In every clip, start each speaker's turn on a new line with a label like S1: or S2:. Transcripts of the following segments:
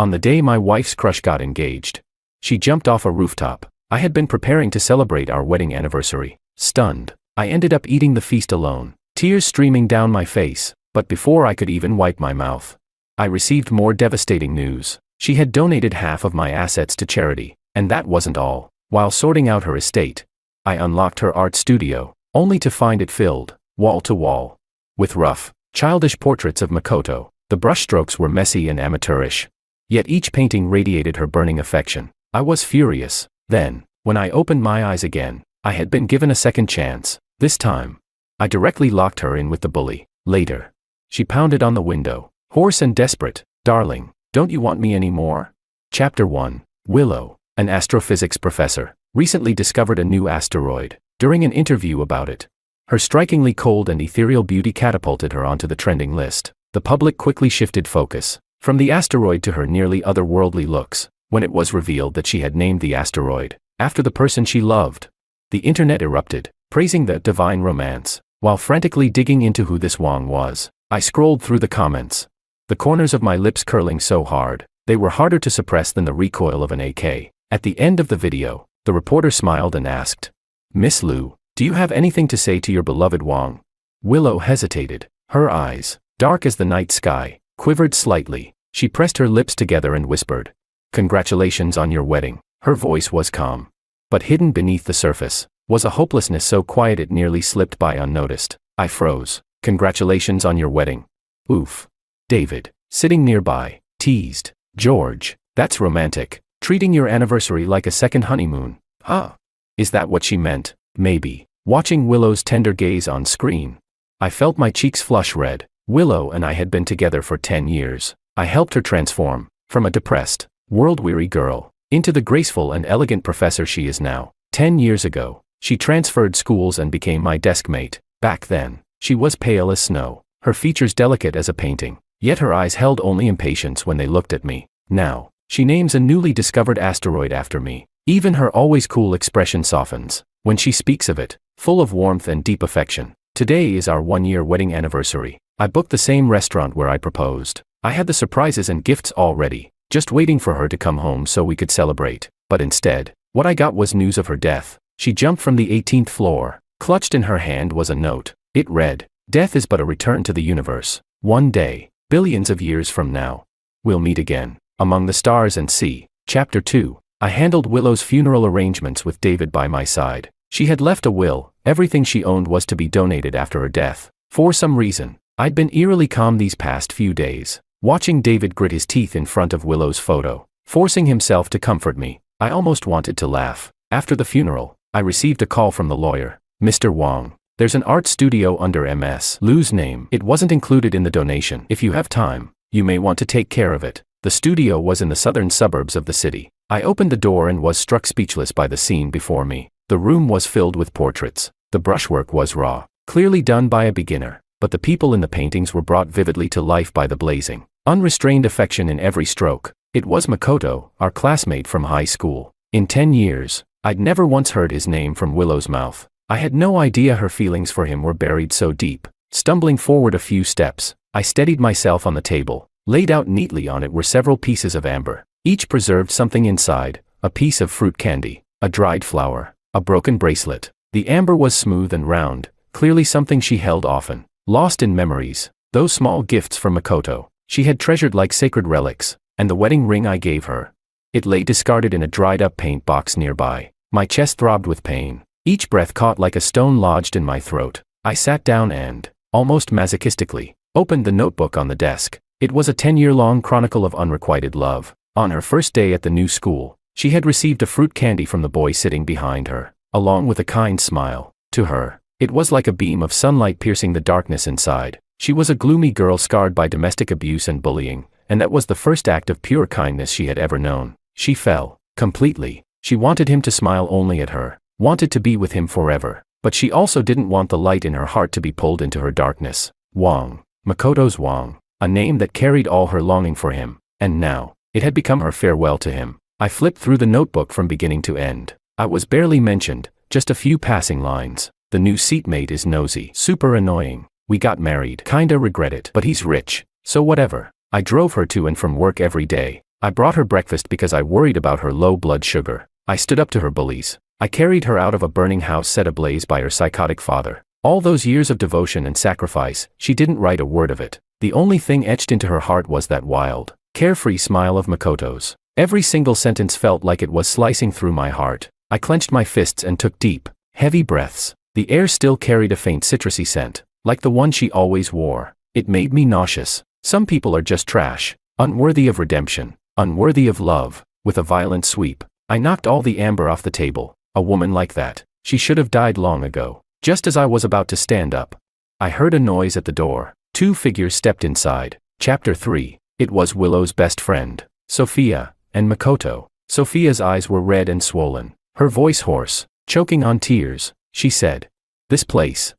S1: On the day my wife's crush got engaged. She jumped off a rooftop. I had been preparing to celebrate our wedding anniversary. Stunned, I ended up eating the feast alone, tears streaming down my face, but before I could even wipe my mouth, I received more devastating news. She had donated half of my assets to charity, and that wasn't all. While sorting out her estate, I unlocked her art studio, only to find it filled, wall to wall, with rough, childish portraits of Makoto. The brushstrokes were messy and amateurish, yet each painting radiated her burning affection. I was furious. Then, when I opened my eyes again, I had been given a second chance. This time, I directly locked her in with the bully. Later, she pounded on the window, hoarse and desperate. "Darling, don't you want me anymore?" Chapter 1. Willow, an astrophysics professor, recently discovered a new asteroid. During an interview about it, her strikingly cold and ethereal beauty catapulted her onto the trending list. The public quickly shifted focus from the asteroid to her nearly otherworldly looks. When it was revealed that she had named the asteroid after the person she loved, the internet erupted, praising the divine romance. While frantically digging into who this Wong was, I scrolled through the comments, the corners of my lips curling so hard, they were harder to suppress than the recoil of an AK. At the end of the video, the reporter smiled and asked, "Miss Liu, do you have anything to say to your beloved Wong?" Willow hesitated. Her eyes, dark as the night sky, quivered slightly. She pressed her lips together and whispered, "Congratulations on your wedding." Her voice was calm, but hidden beneath the surface was a hopelessness so quiet it nearly slipped by unnoticed. I froze. "Congratulations on your wedding." Oof. David, sitting nearby, teased, "George, that's romantic. Treating your anniversary like a second honeymoon. Huh? Is that what she meant? Maybe." Watching Willow's tender gaze on screen, I felt my cheeks flush red. Willow and I had been together for 10 years. I helped her transform from a depressed, world-weary girl into the graceful and elegant professor she is now. 10 years ago, she transferred schools and became my desk mate. Back then, she was pale as snow, her features delicate as a painting, yet her eyes held only impatience when they looked at me. Now, she names a newly discovered asteroid after me. Even her always cool expression softens when she speaks of it, full of warmth and deep affection. Today is our 1-year wedding anniversary. I booked the same restaurant where I proposed. I had the surprises and gifts all ready, just waiting for her to come home so we could celebrate. But instead, what I got was news of her death. She jumped from the 18th floor. Clutched in her hand was a note. It read, "Death is but a return to the universe. One day, billions of years from now, we'll meet again, among the stars and sea." Chapter 2. I handled Willow's funeral arrangements with David by my side. She had left a will. Everything she owned was to be donated after her death. For some reason, I'd been eerily calm these past few days, watching David grit his teeth in front of Willow's photo, forcing himself to comfort me. I almost wanted to laugh. After the funeral, I received a call from the lawyer. "Mr. Wong, there's an art studio under Ms. Liu's name. It wasn't included in the donation. If you have time, you may want to take care of it." The studio was in the southern suburbs of the city. I opened the door and was struck speechless by the scene before me. The room was filled with portraits. The brushwork was raw, clearly done by a beginner, but the people in the paintings were brought vividly to life by the blazing, unrestrained affection in every stroke. It was Makoto, our classmate from high school. In 10 years, I'd never once heard his name from Willow's mouth. I had no idea her feelings for him were buried so deep. Stumbling forward a few steps, I steadied myself on the table. Laid out neatly on it were several pieces of amber. Each preserved something inside: a piece of fruit candy, a dried flower, a broken bracelet. The amber was smooth and round, clearly something she held often. Lost in memories, those small gifts from Makoto, she had treasured like sacred relics, and the wedding ring I gave her. It lay discarded in a dried-up paint box nearby. My chest throbbed with pain. Each breath caught like a stone lodged in my throat. I sat down and, almost masochistically, opened the notebook on the desk. It was a 10-year-long chronicle of unrequited love. On her first day at the new school, she had received a fruit candy from the boy sitting behind her, along with a kind smile. To her, it was like a beam of sunlight piercing the darkness inside. She was a gloomy girl scarred by domestic abuse and bullying, and that was the first act of pure kindness she had ever known. She fell, completely. She wanted him to smile only at her, wanted to be with him forever, but she also didn't want the light in her heart to be pulled into her darkness. Wong, Makoto's Wong, a name that carried all her longing for him, and now, it had become her farewell to him. I flipped through the notebook from beginning to end. I was barely mentioned, just a few passing lines. The new seatmate is nosy, super annoying. We got married, kinda regret it, but he's rich, so whatever. I drove her to and from work every day. I brought her breakfast because I worried about her low blood sugar. I stood up to her bullies. I carried her out of a burning house set ablaze by her psychotic father. All those years of devotion and sacrifice, she didn't write a word of it. The only thing etched into her heart was that wild, carefree smile of Makoto's. Every single sentence felt like it was slicing through my heart. I clenched my fists and took deep, heavy breaths. The air still carried a faint citrusy scent, like the one she always wore. It made me nauseous. Some people are just trash, unworthy of redemption, unworthy of love. With a violent sweep, I knocked all the amber off the table. A woman like that, she should have died long ago. Just as I was about to stand up, I heard a noise at the door. 2 figures stepped inside. Chapter 3. It was Willow's best friend, Sophia, and Makoto. Sophia's eyes were red and swollen, her voice hoarse, choking on tears. She said, "This place.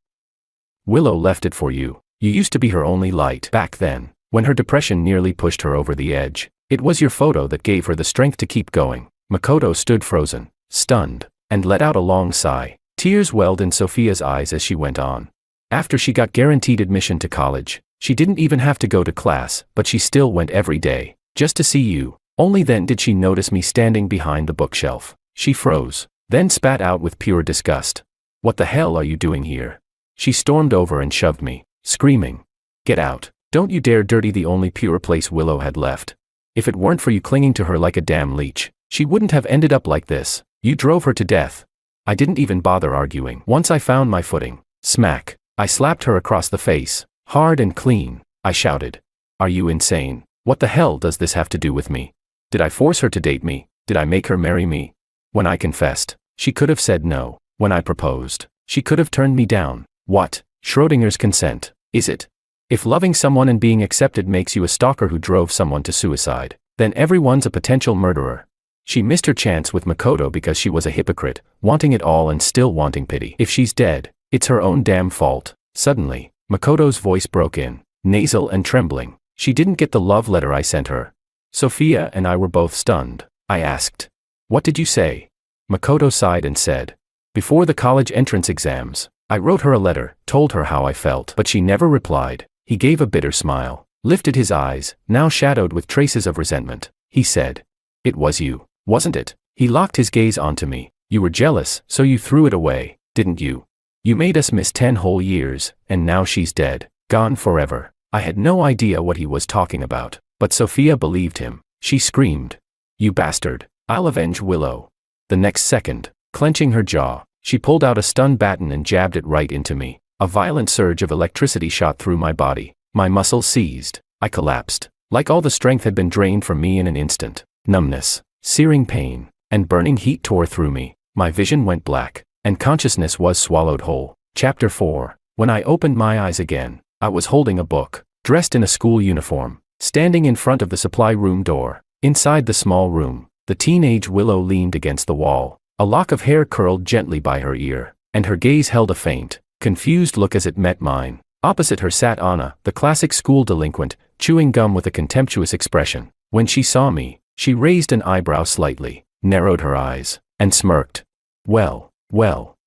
S1: Willow left it for you. You used to be her only light back then, when her depression nearly pushed her over the edge. It was your photo that gave her the strength to keep going." Makoto stood frozen, stunned, and let out a long sigh. Tears welled in Sophia's eyes as she went on. After she got guaranteed admission to college, she didn't even have to go to class, but she still went every day, just to see you. Only then did she notice me standing behind the bookshelf. She froze, then spat out with pure disgust. "What the hell are you doing here?" She stormed over and shoved me, screaming, "Get out. Don't you dare dirty the only pure place Willow had left. If it weren't for you clinging to her like a damn leech, she wouldn't have ended up like this. You drove her to death." I didn't even bother arguing. Once I found my footing, smack, I slapped her across the face, hard and clean. I shouted, "Are you insane? What the hell does this have to do with me? Did I force her to date me? Did I make her marry me? When I confessed, she could have said no. When I proposed, she could have turned me down. What? Schrodinger's consent, is it? If loving someone and being accepted makes you a stalker who drove someone to suicide, then everyone's a potential murderer." She missed her chance with Makoto because she was a hypocrite, wanting it all and still wanting pity. If she's dead, it's her own damn fault. Suddenly, Makoto's voice broke in, nasal and trembling. She didn't get the love letter I sent her. Sophia and I were both stunned. I asked, "What did you say?" Makoto sighed and said, "Before the college entrance exams, I wrote her a letter, told her how I felt, but she never replied." He gave a bitter smile, lifted his eyes, now shadowed with traces of resentment. He said, "It was you, wasn't it?" He locked his gaze onto me. "You were jealous, so you threw it away, didn't you? You made us miss 10 whole years, and now she's dead, gone forever." I had no idea what he was talking about, but Sophia believed him. She screamed, "You bastard, I'll avenge Willow." The next second, clenching her jaw, she pulled out a stun baton and jabbed it right into me. A violent surge of electricity shot through my body. My muscles seized. I collapsed, like all the strength had been drained from me in an instant. Numbness, searing pain, and burning heat tore through me. My vision went black, and consciousness was swallowed whole. Chapter 4. When I opened my eyes again, I was holding a book, dressed in a school uniform, standing in front of the supply room door. Inside the small room, the teenage Willow leaned against the wall. A lock of hair curled gently by her ear, and her gaze held a faint, confused look as it met mine. Opposite her sat Anna, the classic school delinquent, chewing gum with a contemptuous expression. When she saw me, she raised an eyebrow slightly, narrowed her eyes, and smirked. Well,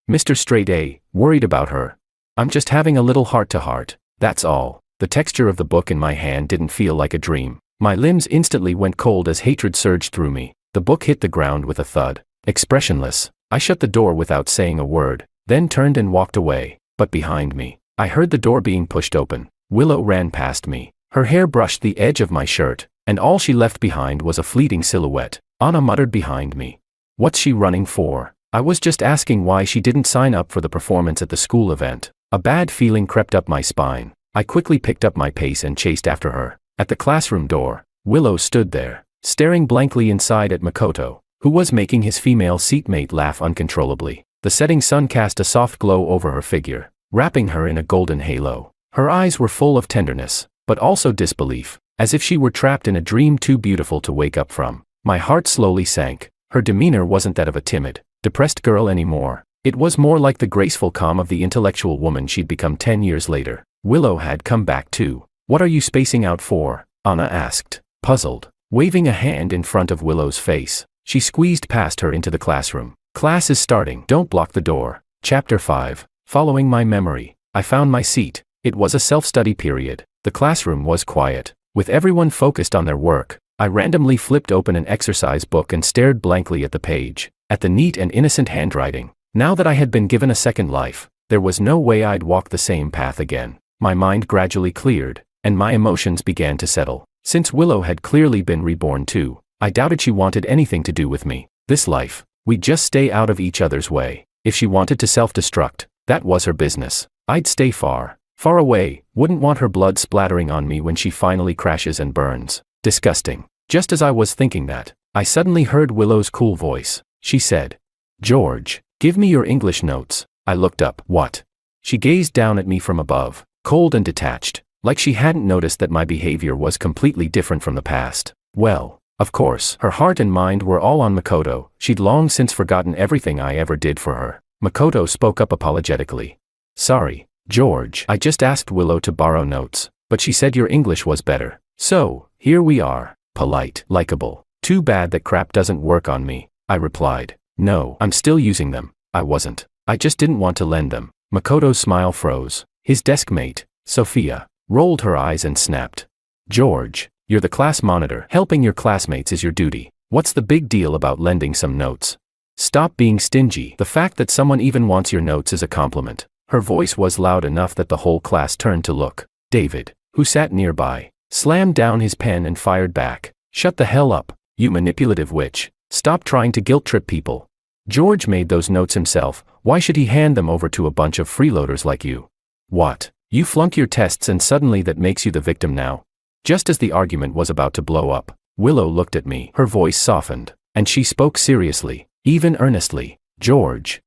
S1: Mr. Straight A, worried about her. I'm just having a little heart-to-heart, that's all." The texture of the book in my hand didn't feel like a dream. My limbs instantly went cold as hatred surged through me. The book hit the ground with a thud. Expressionless, I shut the door without saying a word, then turned and walked away. But behind me, I heard the door being pushed open. Willow ran past me. Her hair brushed the edge of my shirt, and all she left behind was a fleeting silhouette. Anna muttered behind me, "What's she running for?" I was just asking why she didn't sign up for the performance at the school event. A bad feeling crept up my spine. I quickly picked up my pace and chased after her. At the classroom door, Willow stood there, staring blankly inside at Makoto, who was making his female seatmate laugh uncontrollably. The setting sun cast a soft glow over her figure, wrapping her in a golden halo. Her eyes were full of tenderness, but also disbelief, as if she were trapped in a dream too beautiful to wake up from. My heart slowly sank. Her demeanor wasn't that of a timid, depressed girl anymore. It was more like the graceful calm of the intellectual woman she'd become 10 years later. Willow had come back too. "What are you spacing out for?" Anna asked, puzzled, waving a hand in front of Willow's face. She squeezed past her into the classroom. "Class is starting. Don't block the door." Chapter 5. Following my memory, I found my seat. It was a self-study period. The classroom was quiet, with everyone focused on their work. I randomly flipped open an exercise book and stared blankly at the page, at the neat and innocent handwriting. Now that I had been given a second life, there was no way I'd walk the same path again. My mind gradually cleared, and my emotions began to settle. Since Willow had clearly been reborn too, I doubted she wanted anything to do with me. This life, we'd just stay out of each other's way. If she wanted to self-destruct, that was her business. I'd stay far, far away, wouldn't want her blood splattering on me when she finally crashes and burns. Disgusting. Just as I was thinking that, I suddenly heard Willow's cool voice. She said, "George, give me your English notes." I looked up. What? She gazed down at me from above, cold and detached, like she hadn't noticed that my behavior was completely different from the past. Well, of course, her heart and mind were all on Makoto. She'd long since forgotten everything I ever did for her. Makoto spoke up apologetically. "Sorry, George, I just asked Willow to borrow notes, but she said your English was better. So, here we are. Polite, likable. Too bad that crap doesn't work on me," I replied. "No, I'm still using them." I wasn't. I just didn't want to lend them. Makoto's smile froze. His desk mate, Sophia, rolled her eyes and snapped. "George, you're the class monitor. Helping your classmates is your duty. What's the big deal about lending some notes? Stop being stingy. The fact that someone even wants your notes is a compliment." Her voice was loud enough that the whole class turned to look. David, who sat nearby, slammed down his pen and fired back. "Shut the hell up, you manipulative witch. Stop trying to guilt-trip people. George made those notes himself. Why should he hand them over to a bunch of freeloaders like you? What? You flunk your tests and suddenly that makes you the victim now?" Just as the argument was about to blow up, Willow looked at me. Her voice softened, and she spoke seriously, even earnestly. "George,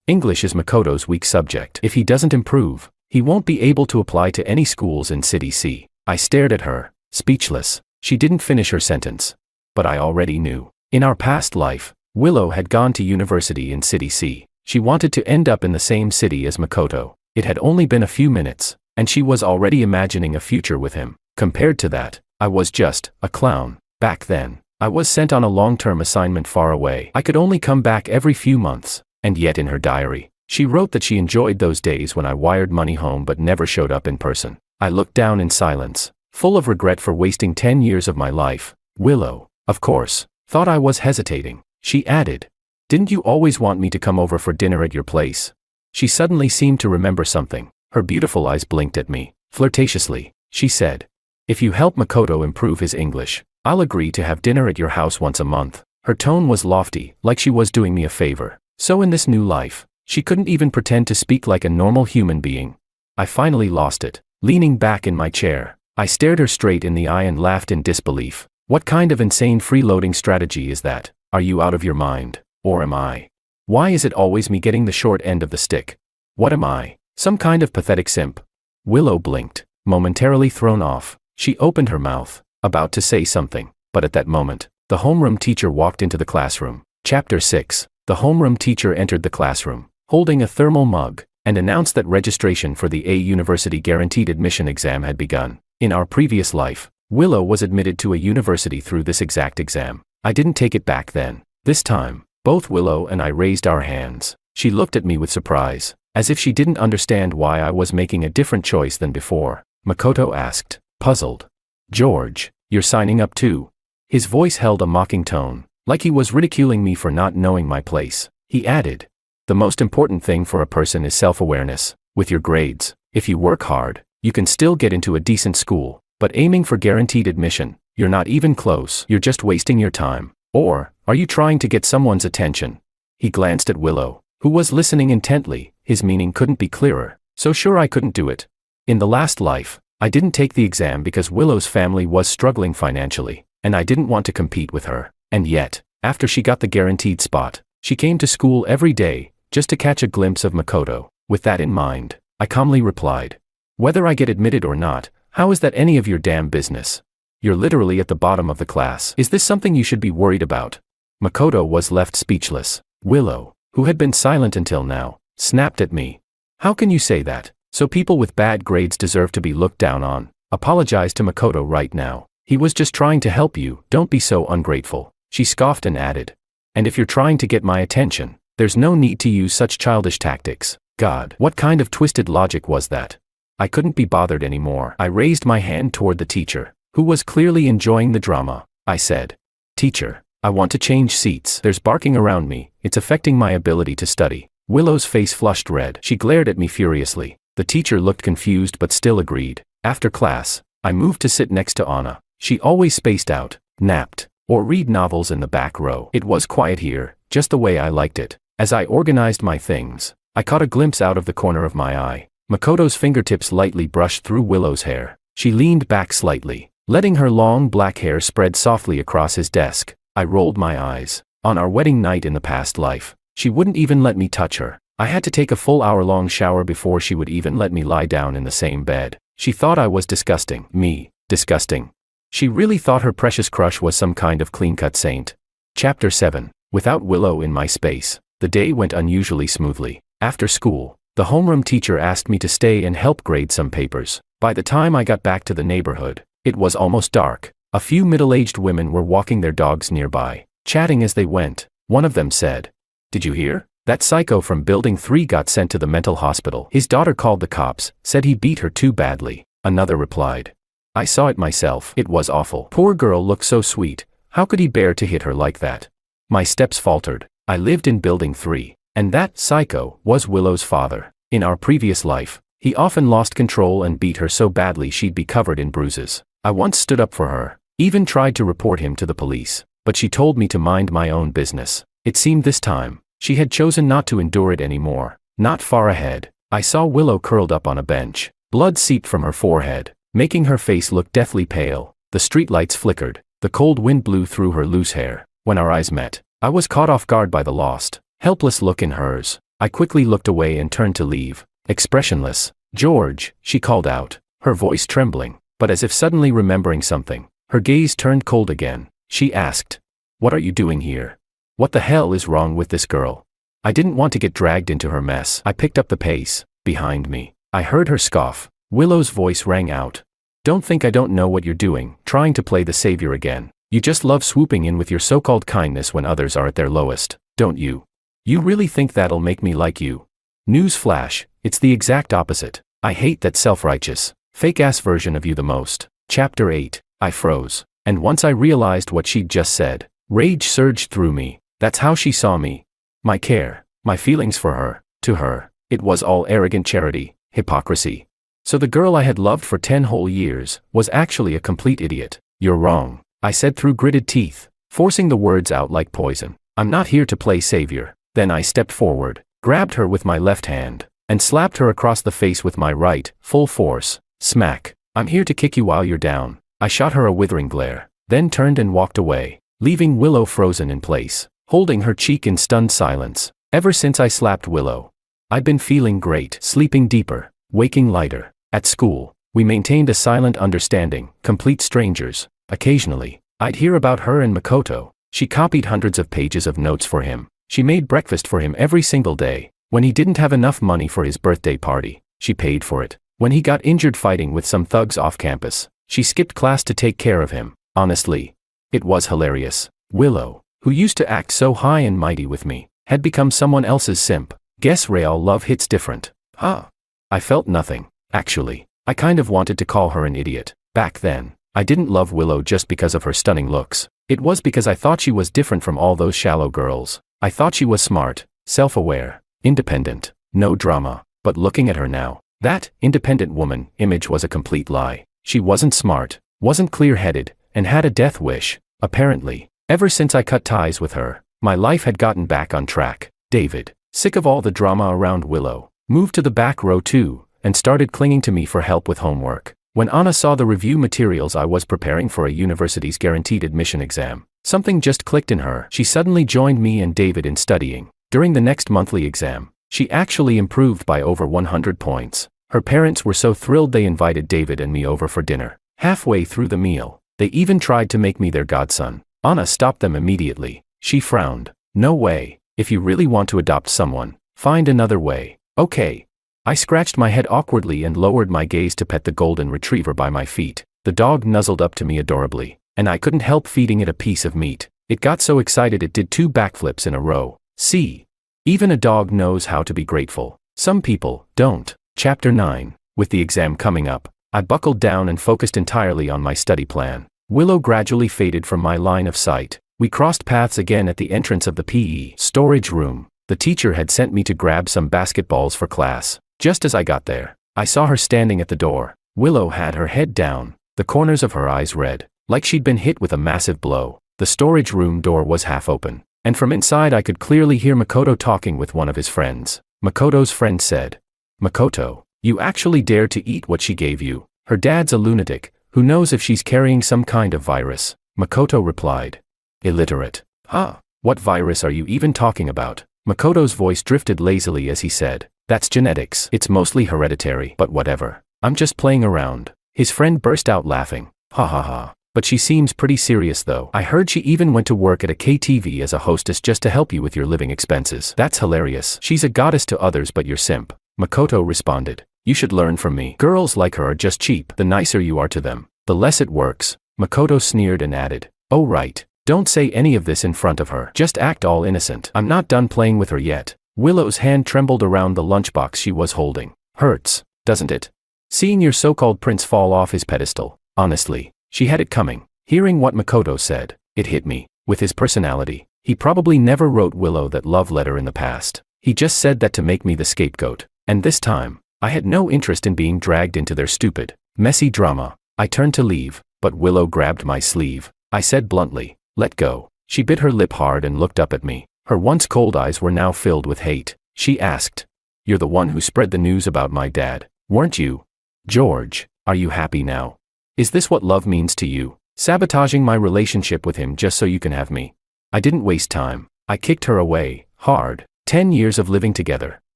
S1: English is Makoto's weak subject. If he doesn't improve, he won't be able to apply to any schools in City C." I stared at her, speechless. She didn't finish her sentence. But I already knew. In our past life, Willow had gone to university in City C. She wanted to end up in the same city as Makoto. It had only been a few minutes, and she was already imagining a future with him. Compared to that, I was just a clown. Back then, I was sent on a long-term assignment far away. I could only come back every few months, and yet in her diary, she wrote that she enjoyed those days when I wired money home but never showed up in person. I looked down in silence, full of regret for wasting 10 years of my life. Willow, of course, thought I was hesitating. She added, "Didn't you always want me to come over for dinner at your place?" She suddenly seemed to remember something. Her beautiful eyes blinked at me. Flirtatiously, she said, "If you help Makoto improve his English, I'll agree to have dinner at your house once a month." Her tone was lofty, like she was doing me a favor. So in this new life, she couldn't even pretend to speak like a normal human being. I finally lost it. Leaning back in my chair, I stared her straight in the eye and laughed in disbelief. What kind of insane freeloading strategy is that? Are you out of your mind? Or am I? Why is it always me getting the short end of the stick? What am I? Some kind of pathetic simp? Willow blinked, momentarily thrown off. She opened her mouth, about to say something, but at that moment, the homeroom teacher walked into the classroom. Chapter 6. The homeroom teacher entered the classroom, holding a thermal mug, and announced that registration for the A University Guaranteed Admission exam had begun. In our previous life, Willow was admitted to a university through this exact exam. I didn't take it back then. This time, both Willow and I raised our hands. She looked at me with surprise, as if she didn't understand why I was making a different choice than before. Makoto asked, puzzled, "George, you're signing up too?" His voice held a mocking tone, like he was ridiculing me for not knowing my place. He added, "The most important thing for a person is self-awareness. With your grades, if you work hard, you can still get into a decent school, but aiming for guaranteed admission, you're not even close. You're just wasting your time. Or, are you trying to get someone's attention?" He glanced at Willow, who was listening intently. His meaning couldn't be clearer. So sure I couldn't do it. In the last life, I didn't take the exam because Willow's family was struggling financially, and I didn't want to compete with her. And yet, after she got the guaranteed spot, she came to school every day, just to catch a glimpse of Makoto. With that in mind, I calmly replied, "Whether I get admitted or not, how is that any of your damn business? You're literally at the bottom of the class. Is this something you should be worried about?" Makoto was left speechless. Willow, who had been silent until now, snapped at me. "How can you say that? So people with bad grades deserve to be looked down on? Apologize to Makoto right now. He was just trying to help you. Don't be so ungrateful." She scoffed and added, "And if you're trying to get my attention, there's no need to use such childish tactics." God, what kind of twisted logic was that? I couldn't be bothered anymore. I raised my hand toward the teacher. who was clearly enjoying the drama. I said, "Teacher, I want to change seats. There's barking around me. It's affecting my ability to study." Willow's face flushed red. She glared at me furiously. The teacher looked confused but still agreed. After class, I moved to sit next to Anna. She always spaced out, napped, or read novels in the back row. It was quiet here, just the way I liked it. As I organized my things, I caught a glimpse out of the corner of my eye. Makoto's fingertips lightly brushed through Willow's hair. She leaned back slightly, letting her long black hair spread softly across his desk. I rolled my eyes. On our wedding night in the past life, she wouldn't even let me touch her. I had to take a full hour-long shower before she would even let me lie down in the same bed. She thought I was disgusting. Me, disgusting. She really thought her precious crush was some kind of clean-cut saint. Chapter 7. Without Willow in my space, the day went unusually smoothly. After school, the homeroom teacher asked me to stay and help grade some papers. By the time I got back to the neighborhood, it was almost dark. A few middle-aged women were walking their dogs nearby, chatting as they went. One of them said, "Did you hear? That psycho from Building 3 got sent to the mental hospital. His daughter called the cops, said he beat her too badly." Another replied, "I saw it myself. It was awful. Poor girl looked so sweet. How could he bear to hit her like that?" My steps faltered. I lived in Building 3, and that psycho was Willow's father. In our previous life, he often lost control and beat her so badly she'd be covered in bruises. I once stood up for her, even tried to report him to the police, but she told me to mind my own business. It seemed this time, she had chosen not to endure it anymore. Not far ahead, I saw Willow curled up on a bench. Blood seeped from her forehead, making her face look deathly pale. The streetlights flickered, the cold wind blew through her loose hair. When our eyes met, I was caught off guard by the lost, helpless look in hers. I quickly looked away and turned to leave. Expressionless. "George," she called out, her voice trembling, but as if suddenly remembering something. Her gaze turned cold again. She asked, "What are you doing here? What the hell is wrong with this girl?" I didn't want to get dragged into her mess. I picked up the pace. Behind me, I heard her scoff. Willow's voice rang out. "Don't think I don't know what you're doing, trying to play the savior again. You just love swooping in with your so-called kindness when others are at their lowest, don't you? You really think that'll make me like you? Newsflash, it's the exact opposite. I hate that self-righteous, fake-ass version of you the most." Chapter 8. I froze, and once I realized what she'd just said, rage surged through me. That's how she saw me. My care, my feelings for her, to her, it was all arrogant charity, hypocrisy. So the girl I had loved for 10 whole years was actually a complete idiot. "You're wrong," I said through gritted teeth, forcing the words out like poison. "I'm not here to play savior." Then I stepped forward, grabbed her with my left hand, and slapped her across the face with my right, full force. Smack. "I'm here to kick you while you're down." I shot her a withering glare, then turned and walked away, leaving Willow frozen in place, holding her cheek in stunned silence. Ever since I slapped Willow, I'd been feeling great, sleeping deeper, waking lighter. At school, we maintained a silent understanding, complete strangers. Occasionally, I'd hear about her and Makoto. She copied hundreds of pages of notes for him. She made breakfast for him every single day. When he didn't have enough money for his birthday party, she paid for it. When he got injured fighting with some thugs off campus, she skipped class to take care of him. Honestly, it was hilarious. Willow, who used to act so high and mighty with me, had become someone else's simp. Guess real love hits different. Huh? I felt nothing. Actually, I kind of wanted to call her an idiot. Back then, I didn't love Willow just because of her stunning looks. It was because I thought she was different from all those shallow girls. I thought she was smart, self-aware, independent, no drama. But looking at her now, that independent woman image was a complete lie. She wasn't smart, wasn't clear-headed, and had a death wish. Apparently, ever since I cut ties with her, my life had gotten back on track. David, sick of all the drama around Willow, moved to the back row too, and started clinging to me for help with homework. When Anna saw the review materials I was preparing for a university's guaranteed admission exam, something just clicked in her. She suddenly joined me and David in studying. During the next monthly exam, she actually improved by over 100 points. Her parents were so thrilled they invited David and me over for dinner. Halfway through the meal, they even tried to make me their godson. Anna stopped them immediately. She frowned. "No way. If you really want to adopt someone, find another way." "Okay." I scratched my head awkwardly and lowered my gaze to pet the golden retriever by my feet. The dog nuzzled up to me adorably, and I couldn't help feeding it a piece of meat. It got so excited it did 2 backflips in a row. See? Even a dog knows how to be grateful. Some people don't. Chapter 9. With the exam coming up, I buckled down and focused entirely on my study plan. Willow gradually faded from my line of sight. We crossed paths again at the entrance of the PE storage room. The teacher had sent me to grab some basketballs for class. Just as I got there, I saw her standing at the door. Willow had her head down, the corners of her eyes red, like she'd been hit with a massive blow. The storage room door was half open, and from inside I could clearly hear Makoto talking with one of his friends. Makoto's friend said, "Makoto, you actually dare to eat what she gave you? Her dad's a lunatic, who knows if she's carrying some kind of virus?" Makoto replied, "Illiterate. Huh? What virus are you even talking about?" Makoto's voice drifted lazily as he said, "That's genetics. It's mostly hereditary, but whatever. I'm just playing around." His friend burst out laughing. "Ha ha ha. But she seems pretty serious though. I heard she even went to work at a KTV as a hostess just to help you with your living expenses. That's hilarious. She's a goddess to others but you're simp." Makoto responded, "You should learn from me. Girls like her are just cheap. The nicer you are to them, the less it works." Makoto sneered and added, "Oh right. Don't say any of this in front of her. Just act all innocent. I'm not done playing with her yet." Willow's hand trembled around the lunchbox she was holding. "Hurts, doesn't it? Seeing your so-called prince fall off his pedestal. Honestly, she had it coming." Hearing what Makoto said, it hit me. With his personality, he probably never wrote Willow that love letter in the past. He just said that to make me the scapegoat. And this time, I had no interest in being dragged into their stupid, messy drama. I turned to leave, but Willow grabbed my sleeve. I said bluntly, "Let go." She bit her lip hard and looked up at me. Her once cold eyes were now filled with hate. She asked, "You're the one who spread the news about my dad, weren't you? George, are you happy now? Is this what love means to you? Sabotaging my relationship with him just so you can have me?" I didn't waste time. I kicked her away, hard. 10 years of living together.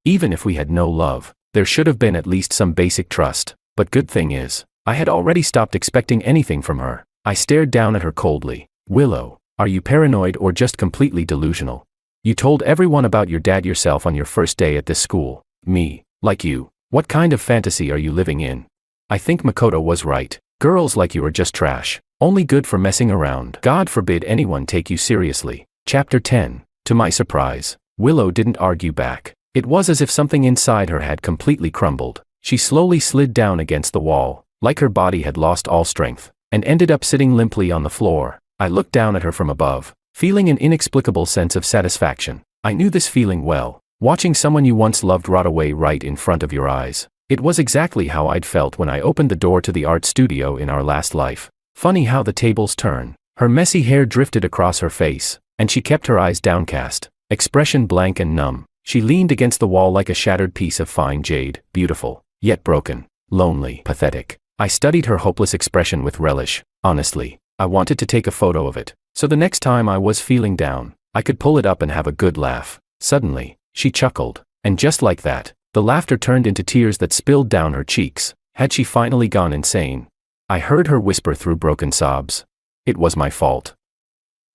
S1: Even if we had no love, there should have been at least some basic trust. But good thing is, I had already stopped expecting anything from her. I stared down at her coldly. "Willow, are you paranoid or just completely delusional? You told everyone about your dad yourself on your first day at this school. Me, like you. What kind of fantasy are you living in?" I think Makoto was right. Girls like you are just trash. Only good for messing around. God forbid anyone take you seriously. Chapter 10. To my surprise, Willow didn't argue back. It was as if something inside her had completely crumbled. She slowly slid down against the wall, like her body had lost all strength, and ended up sitting limply on the floor. I looked down at her from above, feeling an inexplicable sense of satisfaction. I knew this feeling well, watching someone you once loved rot away right in front of your eyes. It was exactly how I'd felt when I opened the door to the art studio in our last life. Funny how the tables turn. Her messy hair drifted across her face, and she kept her eyes downcast, expression blank and numb. She leaned against the wall like a shattered piece of fine jade, beautiful, yet broken, lonely, pathetic. I studied her hopeless expression with relish. Honestly, I wanted to take a photo of it, so the next time I was feeling down, I could pull it up and have a good laugh. Suddenly, she chuckled, and just like that, the laughter turned into tears that spilled down her cheeks. Had she finally gone insane? I heard her whisper through broken sobs, "It was my fault.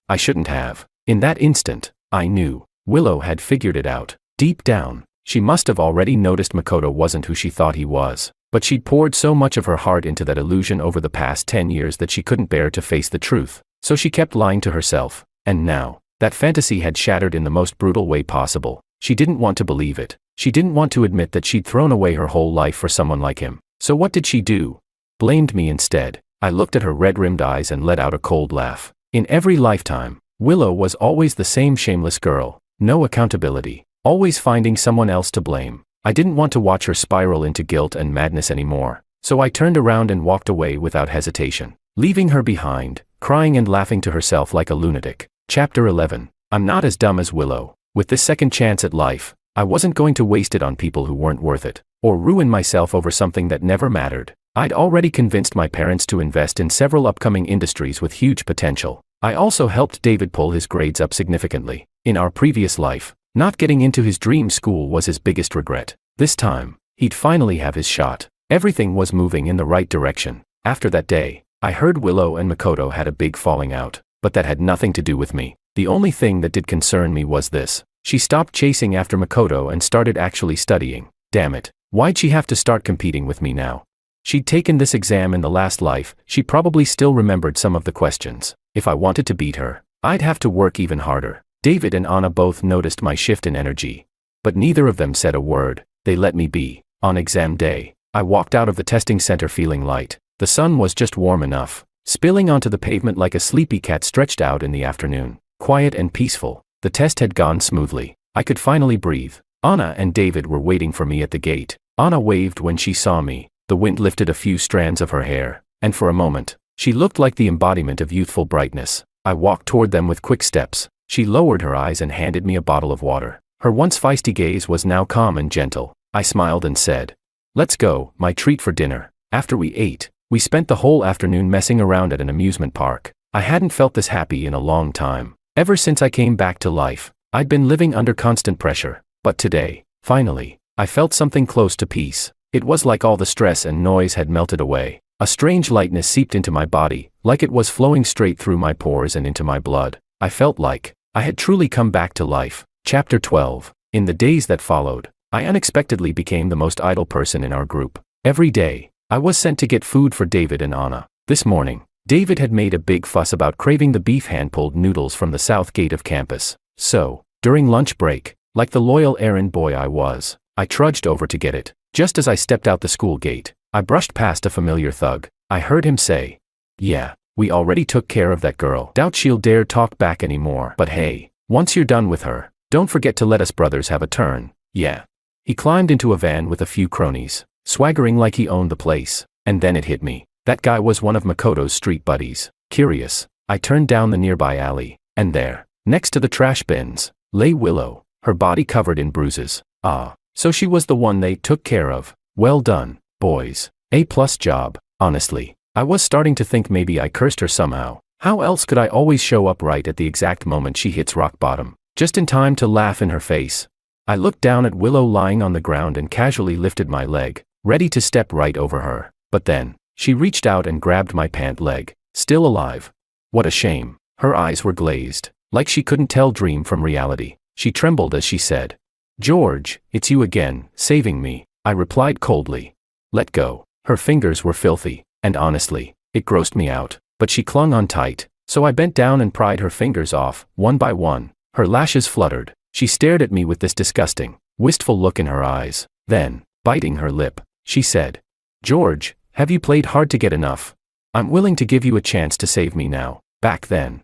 S1: I shouldn't have." In that instant, I knew. Willow had figured it out. Deep down, she must have already noticed Makoto wasn't who she thought he was, but she'd poured so much of her heart into that illusion over the past 10 years that she couldn't bear to face the truth, so she kept lying to herself. And now, that fantasy had shattered in the most brutal way possible. She didn't want to believe it. She didn't want to admit that she'd thrown away her whole life for someone like him. So what did she do? Blamed me instead. I looked at her red-rimmed eyes and let out a cold laugh. In every lifetime, Willow was always the same shameless girl. No accountability. Always finding someone else to blame. I didn't want to watch her spiral into guilt and madness anymore, so I turned around and walked away without hesitation, leaving her behind, crying and laughing to herself like a lunatic. Chapter 11. I'm not as dumb as Willow. With this second chance at life, I wasn't going to waste it on people who weren't worth it, or ruin myself over something that never mattered. I'd already convinced my parents to invest in several upcoming industries with huge potential. I also helped David pull his grades up significantly. In our previous life, not getting into his dream school was his biggest regret. This time, he'd finally have his shot. Everything was moving in the right direction. After that day, I heard Willow and Makoto had a big falling out, but that had nothing to do with me. The only thing that did concern me was this. She stopped chasing after Makoto and started actually studying. Damn it, why'd she have to start competing with me now? She'd taken this exam in the last life, she probably still remembered some of the questions. If I wanted to beat her, I'd have to work even harder. David and Anna both noticed my shift in energy, but neither of them said a word. They let me be. On exam day, I walked out of the testing center feeling light. The sun was just warm enough, spilling onto the pavement like a sleepy cat stretched out in the afternoon. Quiet and peaceful. The test had gone smoothly. I could finally breathe. Anna and David were waiting for me at the gate. Anna waved when she saw me. The wind lifted a few strands of her hair, and for a moment, she looked like the embodiment of youthful brightness. I walked toward them with quick steps. She lowered her eyes and handed me a bottle of water. Her once feisty gaze was now calm and gentle. I smiled and said, "Let's go, my treat for dinner." After we ate, we spent the whole afternoon messing around at an amusement park. I hadn't felt this happy in a long time. Ever since I came back to life, I'd been living under constant pressure. But today, finally, I felt something close to peace. It was like all the stress and noise had melted away. A strange lightness seeped into my body, like it was flowing straight through my pores and into my blood. I felt like I had truly come back to life. Chapter 12. In the days that followed, I unexpectedly became the most idle person in our group. Every day, I was sent to get food for David and Anna. This morning, David had made a big fuss about craving the beef hand-pulled noodles from the south gate of campus. So, during lunch break, like the loyal errand boy I was, I trudged over to get it. Just as I stepped out the school gate, I brushed past a familiar thug. I heard him say, "Yeah, we already took care of that girl. Doubt she'll dare talk back anymore. But hey, once you're done with her, don't forget to let us brothers have a turn, yeah." He climbed into a van with a few cronies, swaggering like he owned the place. And then it hit me. That guy was one of Makoto's street buddies. Curious, I turned down the nearby alley, and there, next to the trash bins, lay Willow, her body covered in bruises. Ah, so she was the one they took care of. Well done, boys. A+ job. Honestly, I was starting to think maybe I cursed her somehow. How else could I always show up right at the exact moment she hits rock bottom, just in time to laugh in her face? I looked down at Willow lying on the ground and casually lifted my leg, ready to step right over her. But then, she reached out and grabbed my pant leg. Still alive. What a shame. Her eyes were glazed, like she couldn't tell dream from reality. She trembled as she said, "George, it's you again, saving me." I replied coldly, "Let go." Her fingers were filthy, and honestly, it grossed me out. But she clung on tight, so I bent down and pried her fingers off, one by one. Her lashes fluttered. She stared at me with this disgusting, wistful look in her eyes. Then, biting her lip, she said, "George, have you played hard to get enough? I'm willing to give you a chance to save me now. Back then,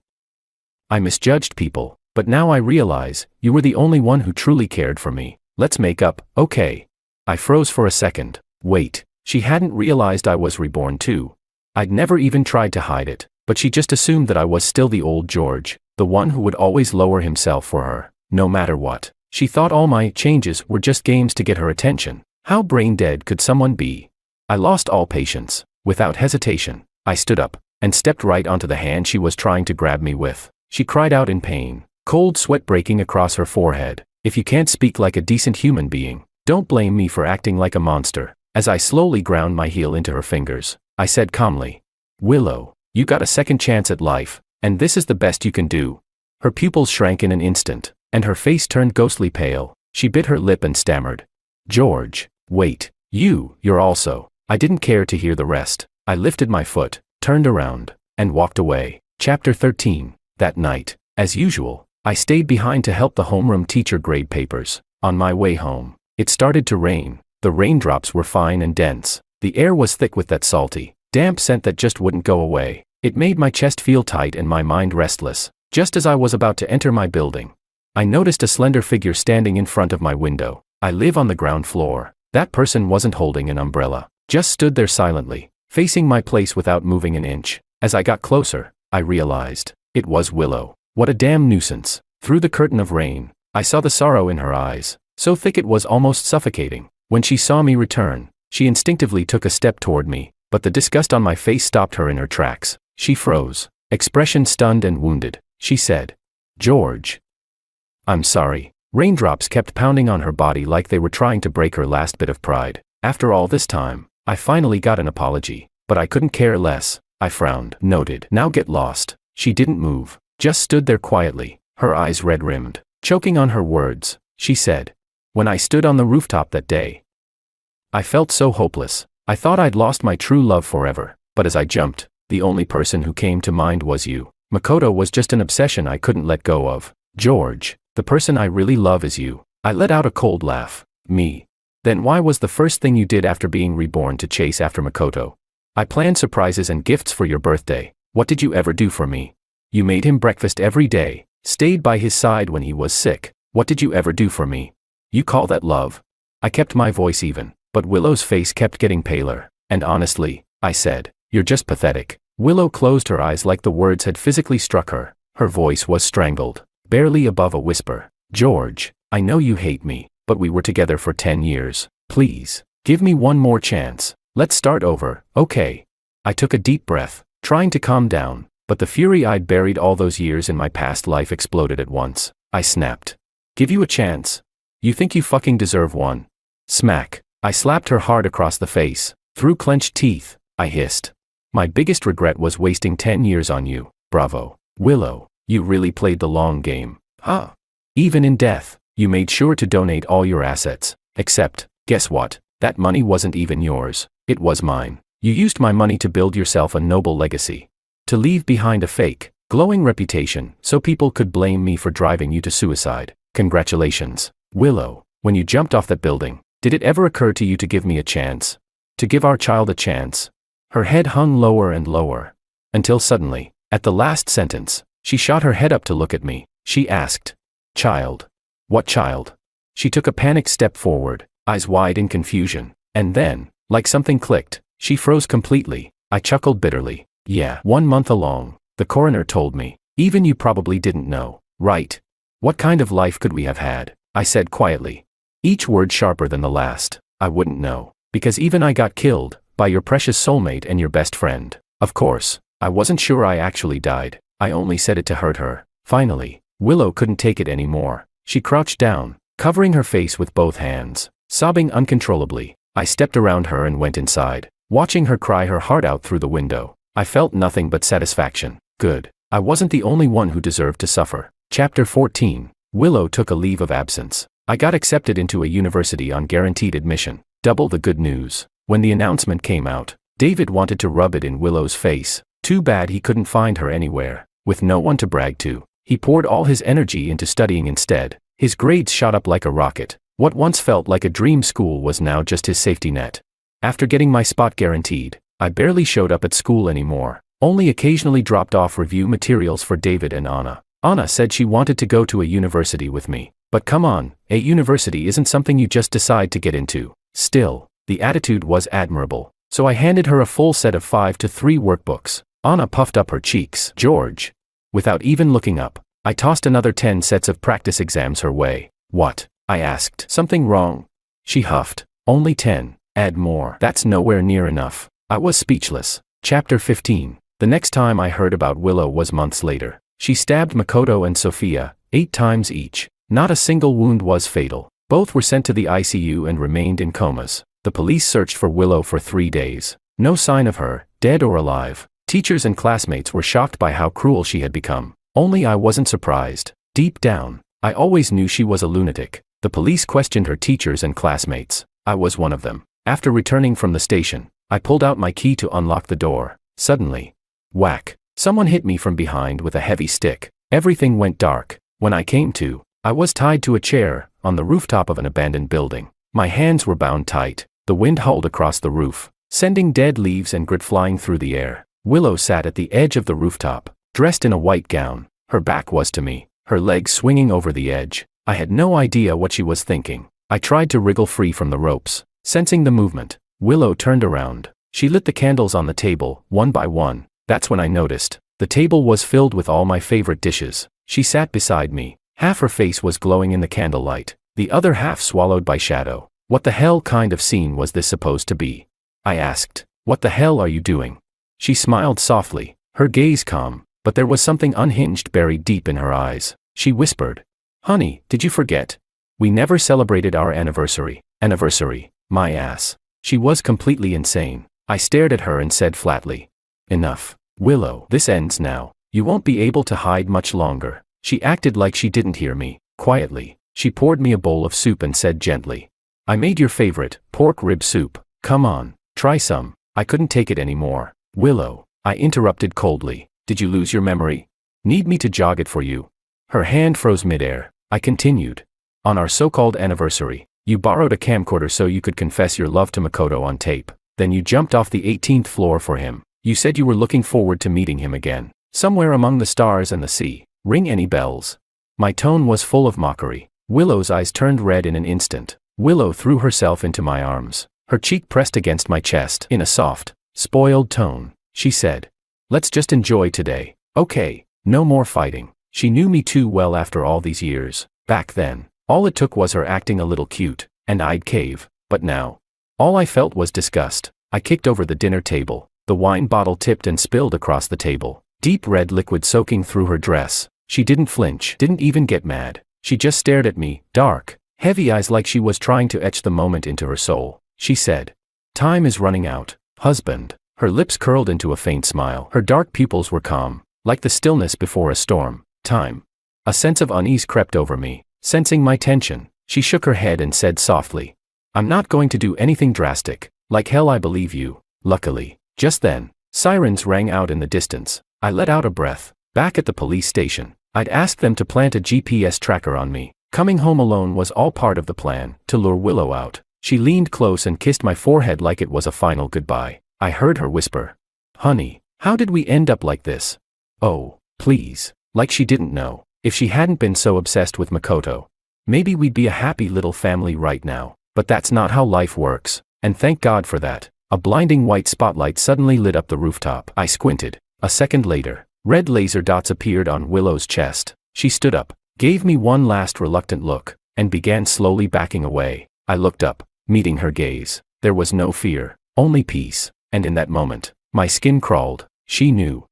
S1: I misjudged people, but now I realize you were the only one who truly cared for me. Let's make up, okay?" I froze for a second. Wait, she hadn't realized I was reborn too. I'd never even tried to hide it, but she just assumed that I was still the old George, the one who would always lower himself for her, no matter what. She thought all my changes were just games to get her attention. How brain dead could someone be? I lost all patience. Without hesitation, I stood up and stepped right onto the hand she was trying to grab me with. She cried out in pain, cold sweat breaking across her forehead. "If you can't speak like a decent human being, don't blame me for acting like a monster." As I slowly ground my heel into her fingers, I said calmly, "Willow, you got a second chance at life, and this is the best you can do." Her pupils shrank in an instant, and her face turned ghostly pale. She bit her lip and stammered, "George, wait, you're also." I didn't care to hear the rest. I lifted my foot, turned around, and walked away. Chapter 13. That night, as usual, I stayed behind to help the homeroom teacher grade papers. On my way home, it started to rain. The raindrops were fine and dense. The air was thick with that salty, damp scent that just wouldn't go away. It made my chest feel tight and my mind restless. Just as I was about to enter my building, I noticed a slender figure standing in front of my window. I live on the ground floor. That person wasn't holding an umbrella, just stood there silently, facing my place without moving an inch. As I got closer, I realized it was Willow. What a damn nuisance. Through the curtain of rain, I saw the sorrow in her eyes, so thick it was almost suffocating. When she saw me return, she instinctively took a step toward me, but the disgust on my face stopped her in her tracks. She froze, expression stunned and wounded. She said, "George, I'm sorry." Raindrops kept pounding on her body like they were trying to break her last bit of pride. After all this time, I finally got an apology, but I couldn't care less. I frowned, noted, "Now get lost." She didn't move, just stood there quietly, her eyes red-rimmed. Choking on her words, she said, "When I stood on the rooftop that day, I felt so hopeless. I thought I'd lost my true love forever. But as I jumped, the only person who came to mind was you. Makoto was just an obsession I couldn't let go of. George, the person I really love is you." I let out a cold laugh. Me. Then why was the first thing you did after being reborn to chase after Makoto? I planned surprises and gifts for your birthday. What did you ever do for me? You made him breakfast every day, stayed by his side when he was sick. What did you ever do for me? You call that love? I kept my voice even, but Willow's face kept getting paler. And honestly, I said, you're just pathetic. Willow closed her eyes like the words had physically struck her. Her voice was strangled, barely above a whisper. George, I know you hate me, but we were together for 10 years. Please, give me one more chance. Let's start over, okay? I took a deep breath, trying to calm down, but the fury I'd buried all those years in my past life exploded at once. I snapped. Give you a chance? You think you fucking deserve one? Smack. I slapped her hard across the face. Through clenched teeth, I hissed. My biggest regret was wasting 10 years on you. Bravo. Willow, you really played the long game. Huh? Even in death, you made sure to donate all your assets. Except, guess what? That money wasn't even yours. It was mine. You used my money to build yourself a noble legacy. To leave behind a fake, glowing reputation so people could blame me for driving you to suicide. Congratulations. Willow, when you jumped off that building, did it ever occur to you to give me a chance? To give our child a chance? Her head hung lower and lower. Until suddenly, at the last sentence, she shot her head up to look at me. She asked, Child? What child? She took a panicked step forward, eyes wide in confusion. And then, like something clicked, she froze completely. I chuckled bitterly. Yeah, 1 month along, the coroner told me. Even you probably didn't know, right? What kind of life could we have had? I said quietly. Each word sharper than the last. I wouldn't know. Because even I got killed, by your precious soulmate and your best friend. Of course, I wasn't sure I actually died. I only said it to hurt her. Finally, Willow couldn't take it anymore. She crouched down, covering her face with both hands, sobbing uncontrollably. I stepped around her and went inside, watching her cry her heart out through the window. I felt nothing but satisfaction. Good. I wasn't the only one who deserved to suffer. Chapter 14. Willow took a leave of absence. I got accepted into a university on guaranteed admission. Double the good news. When the announcement came out, David wanted to rub it in Willow's face. Too bad he couldn't find her anywhere. With no one to brag to, he poured all his energy into studying instead. His grades shot up like a rocket. What once felt like a dream school was now just his safety net. After getting my spot guaranteed, I barely showed up at school anymore. Only occasionally dropped off review materials for David and Anna. Anna said she wanted to go to a university with me. But come on, a university isn't something you just decide to get into. Still, the attitude was admirable. So I handed her a full set of 5 to 3 workbooks. Anna puffed up her cheeks. George. Without even looking up, I tossed another 10 sets of practice exams her way. What? I asked. Something wrong? She huffed. Only 10. Add more. That's nowhere near enough. I was speechless. Chapter 15. The next time I heard about Willow was months later. She stabbed Makoto and Sophia, 8 times each. Not a single wound was fatal. Both were sent to the ICU and remained in comas. The police searched for Willow for 3 days. No sign of her, dead or alive. Teachers and classmates were shocked by how cruel she had become. Only I wasn't surprised. Deep down, I always knew she was a lunatic. The police questioned her teachers and classmates. I was one of them. After returning from the station, I pulled out my key to unlock the door. Suddenly, whack! Someone hit me from behind with a heavy stick. Everything went dark. When I came to, I was tied to a chair, on the rooftop of an abandoned building. My hands were bound tight. The wind howled across the roof, sending dead leaves and grit flying through the air. Willow sat at the edge of the rooftop, dressed in a white gown. Her back was to me, her legs swinging over the edge. I had no idea what she was thinking. I tried to wriggle free from the ropes, sensing the movement. Willow turned around. She lit the candles on the table, one by one. That's when I noticed. The table was filled with all my favorite dishes. She sat beside me. Half her face was glowing in the candlelight, the other half swallowed by shadow. What the hell kind of scene was this supposed to be? I asked. What the hell are you doing? She smiled softly, her gaze calm, but there was something unhinged buried deep in her eyes. She whispered, Honey, did you forget? We never celebrated our anniversary. Anniversary, my ass. She was completely insane. I stared at her and said flatly, Enough. Willow, this ends now. You won't be able to hide much longer. She acted like she didn't hear me. Quietly, she poured me a bowl of soup and said gently, I made your favorite, pork rib soup. Come on, try some. I couldn't take it anymore. Willow, I interrupted coldly. Did you lose your memory? Need me to jog it for you? Her hand froze midair. I continued. On our so-called anniversary, You borrowed a camcorder so you could confess your love to Makoto on tape. Then you jumped off the 18th floor for him. You said you were looking forward to meeting him again. Somewhere among the stars and the sea. Ring any bells? My tone was full of mockery. Willow's eyes turned red in an instant. Willow threw herself into my arms. Her cheek pressed against my chest. In a soft, spoiled tone, she said, "Let's just enjoy today, okay? No more fighting." She knew me too well after all these years. Back then, all it took was her acting a little cute, and I'd cave. But now, all I felt was disgust. I kicked over the dinner table. The wine bottle tipped and spilled across the table. Deep red liquid soaking through her dress. She didn't flinch, didn't even get mad. She just stared at me, dark, heavy eyes like she was trying to etch the moment into her soul. She said, "Time is running out, husband." Her lips curled into a faint smile. Her dark pupils were calm, like the stillness before a storm. Time. A sense of unease crept over me. Sensing my tension, she shook her head and said softly, "I'm not going to do anything drastic. Like hell I believe you." Luckily, just then, sirens rang out in the distance. I let out a breath. Back at the police station, I'd asked them to plant a GPS tracker on me. Coming home alone was all part of the plan, to lure Willow out. She leaned close and kissed my forehead like it was a final goodbye. I heard her whisper, "Honey, how did we end up like this?" "Oh, please." Like she didn't know. If she hadn't been so obsessed with Makoto, maybe we'd be a happy little family right now. But that's not how life works, and thank God for that. A blinding white spotlight suddenly lit up the rooftop. I squinted. A second later, red laser dots appeared on Willow's chest. She stood up, gave me one last reluctant look, and began slowly backing away. I looked up, meeting her gaze. There was no fear, only peace, and in that moment, my skin crawled. She knew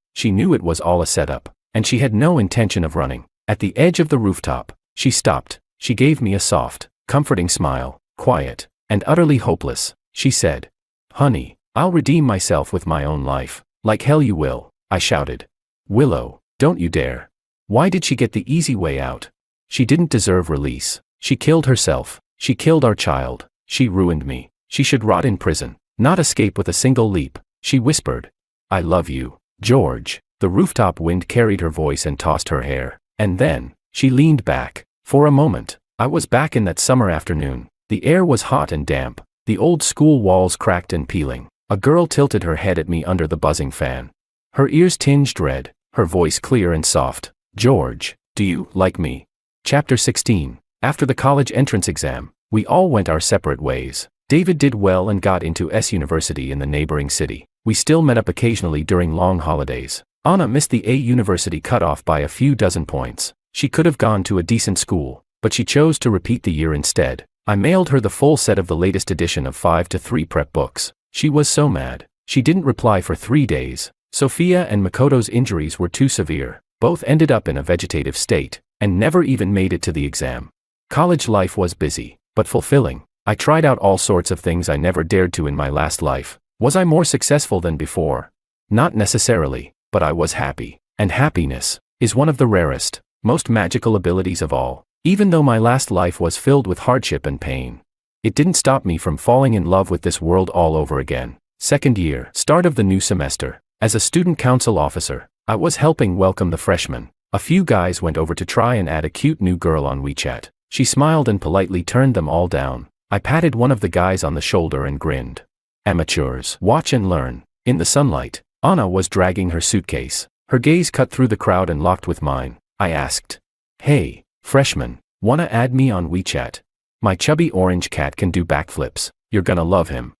S1: it was all a setup, and she had no intention of running. At the edge of the rooftop, she stopped. She gave me a soft, comforting smile, quiet, and utterly hopeless. She said, "Honey, I'll redeem myself with my own life." "Like hell you will," I shouted. "Willow, don't you dare." Why did she get the easy way out? She didn't deserve release. She killed herself. She killed our child. She ruined me. She should rot in prison, not escape with a single leap. She whispered, "I love you, George." The rooftop wind carried her voice and tossed her hair. And then, she leaned back. For a moment, I was back in that summer afternoon. The air was hot and damp. The old school walls cracked and peeling. A girl tilted her head at me under the buzzing fan. Her ears tinged red, her voice clear and soft. "George, do you like me?" Chapter 16. After the college entrance exam, we all went our separate ways. David did well and got into S University in the neighboring city. We still met up occasionally during long holidays. Anna missed the A University cutoff by a few dozen points. She could have gone to a decent school, but she chose to repeat the year instead. I mailed her the full set of the latest edition of 5 to 3 prep books. She was so mad. She didn't reply for 3 days. Sophia and Makoto's injuries were too severe. Both ended up in a vegetative state, and never even made it to the exam. College life was busy, but fulfilling. I tried out all sorts of things I never dared to in my last life. Was I more successful than before? Not necessarily, but I was happy. And happiness is one of the rarest, most magical abilities of all. Even though my last life was filled with hardship and pain, it didn't stop me from falling in love with this world all over again. Second year, start of the new semester. As a student council officer, I was helping welcome the freshmen. A few guys went over to try and add a cute new girl on WeChat. She smiled and politely turned them all down. I patted one of the guys on the shoulder and grinned. Amateurs, watch and learn. In the sunlight, Anna was dragging her suitcase. Her gaze cut through the crowd and locked with mine. I asked, "Hey, freshman, wanna add me on WeChat? My chubby orange cat can do backflips. You're gonna love him."